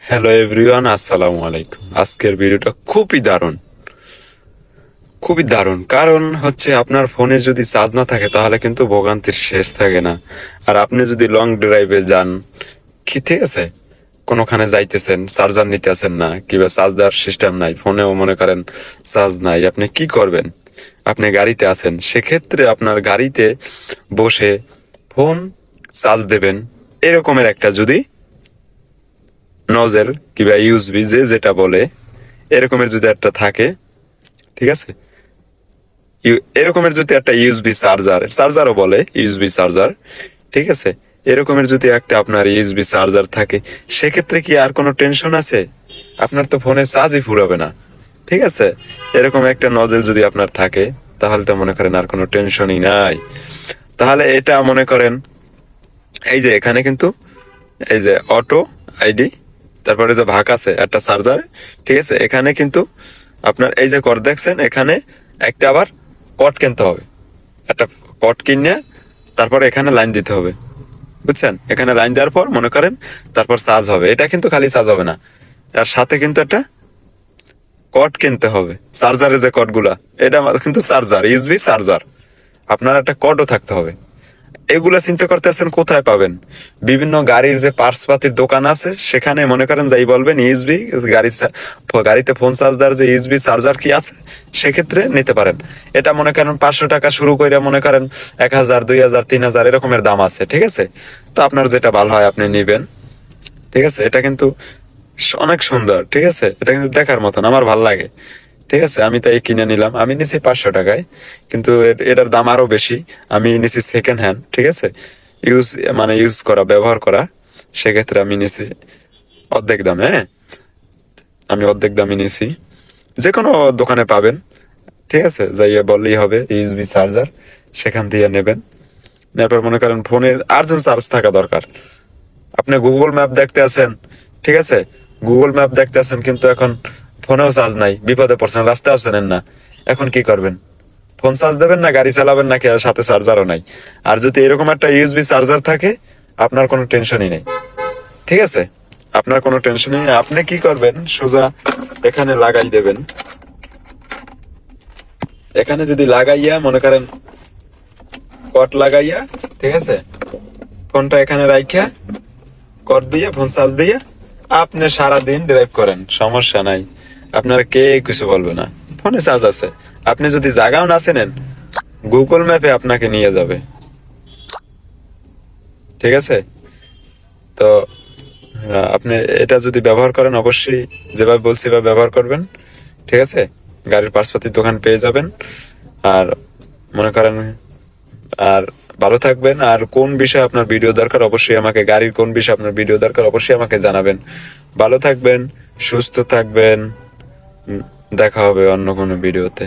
Hello everyone, আসসালামু আলাইকুম। আজকের ভিডিওটা খুবই দারুণ। কারণ হচ্ছে আপনার ফোনে যদি চার্জ না থাকে তাহলে কিন্তু ভোগান্তির শেষ থাকে না। আর আপনি যদি লং ড্রাইভে যান, কি ঠিক আছে, কোনোখানে যাইতেছেন, চার্জার নিতে আসেন না, কিংবা চার্জ দেওয়ার সিস্টেম নাই, ফোনেও মনে করেন চার্জ নাই, আপনি কি করবেন? আপনি গাড়িতে আছেন, সেক্ষেত্রে আপনার গাড়িতে বসে ফোন চার্জ দেবেন এরকমের একটা যদি নজেল কিংবা ইউএসবি যে যেটা বলে এরকমের যদি একটা থাকে, ঠিক আছে, এরকমের যদি একটা ইউএসবি চার্জারও বলে ইউএসবি চার্জার, ঠিক আছে, এরকমের যদি একটা আপনার ইউএসবি চার্জার থাকে, সেক্ষেত্রে কি আর কোনো টেনশন আছে? আপনার তো ফোনে চার্জই ফুরাবে না, ঠিক আছে। এরকম একটা নজেল যদি আপনার থাকে তাহলে তো মনে করেন আর কোনো টেনশনই নাই। তাহলে এটা মনে করেন, এই যে এখানে কিন্তু এই যে অটো আইডি, তারপরে যে ভাগ আছে একটা চার্জার, ঠিক আছে, এখানে কিন্তু আপনার এই যে কর দেখছেন, এখানে একটা আবার কট কিনতে হবে, একটা কট কিনে তারপর এখানে লাইন দিতে হবে, বুঝছেন? এখানে লাইন দেওয়ার পর মনে করেন তারপর চার্জ হবে। এটা কিন্তু খালি চার্জ হবে না, আর সাথে কিন্তু একটা কট কিনতে হবে, চার্জারের যে কটগুলা, এটা কিন্তু চার্জার, ইউএসবি চার্জার, আপনার একটা কটও থাকতে হবে। এগুলা চিন্তা করতেছেন কোথায় পাবেন? বিভিন্ন গাড়ির যে পার্টস পাতির দোকান আছে সেখানে মনে করেন যাই বলবেন ইউএসবি গাড়িতে ফোন চার্জ দেওয়ার যে ইউএসবি চার্জার কি আছে, সেক্ষেত্রে নিতে পারেন। এটা মনে করেন 500 টাকা শুরু করে মনে করেন 1000, 2000, 3000 এরকমের দাম আছে, ঠিক আছে। তো আপনার যেটা ভালো হয় আপনি নিবেন, ঠিক আছে। এটা কিন্তু অনেক সুন্দর, ঠিক আছে, এটা কিন্তু দেখার মতন, আমার ভাল লাগে, ঠিক আছে। আমি তাই কিনে নিলাম, আমি নিছি 500 টাকায়, কিন্তু এটার দাম আরো বেশি। আমি নিছি সেকেন্ড হ্যান্ড, ঠিক আছে, ইউজ করা, ব্যবহার করা, সেক্ষেত্রে আমি নিছি অর্ধেক দামে, হ্যাঁ, আমি অর্ধেক দামে নিছি। যে কোনো দোকানে পাবেন, ঠিক আছে, যাইয়া বললেই হবে ইউএসবি চার্জার, সেখান দিয়ে নেবেন। এরপর মনে করেন ফোনে আর্জেন্ট চার্জ থাকা দরকার। আপনি গুগল ম্যাপ দেখতে আছেন, ঠিক আছে, গুগল ম্যাপ দেখতে আছেন, কিন্তু এখন ফোনেও চার্জ নাই, বিপদে পড়ছেন, রাস্তায় আছেন না, এখন কি করবেন? ফোন চার্জ দেবেন না, গাড়ি চালাবেন নাকি, আর সাথে চার্জারও নাই। আর যদি এরকম একটা ইউএসবি চার্জার থাকে, আপনার কোনো টেনশনই নেই, ঠিক আছে, আপনার কোনো টেনশনই নেই। আপনি কি করবেন? সোজা এখানে লাগাই দেবেন। এখানে যদি লাগাইয়া মনে করেন কট লাগাইয়া, ঠিক আছে, ফোনটা এখানে রাখিয়া কর দিয়ে ফোন চার্জ দিয়ে আপনি সারাদিন ড্রাইভ করেন, সমস্যা নাই, আপনার কে কিছু বলবে না, ফোনে চার্জ আছে। আপনি যদি জায়গাও না চেনেন, গুগল ম্যাপে আপনাকে নিয়ে যাবে, ঠিক আছে। তো আপনি এটা যদি ব্যবহার করেন, অবশ্যই যেভাবে বলছি এভাবে ব্যবহার করবেন, ঠিক আছে। গাড়ির পার্সপাতির দোকান পেয়ে যাবেন। আর মনে করেন, আর ভালো থাকবেন। আর কোন বিষয়ে আপনার ভিডিও দরকার, অবশ্যই আমাকে, গাড়ির কোন বিষয়ে আপনার ভিডিও দরকার অবশ্যই আমাকে জানাবেন। ভালো থাকবেন, সুস্থ থাকবেন। দেখা হবে অন্য কোনো ভিডিওতে।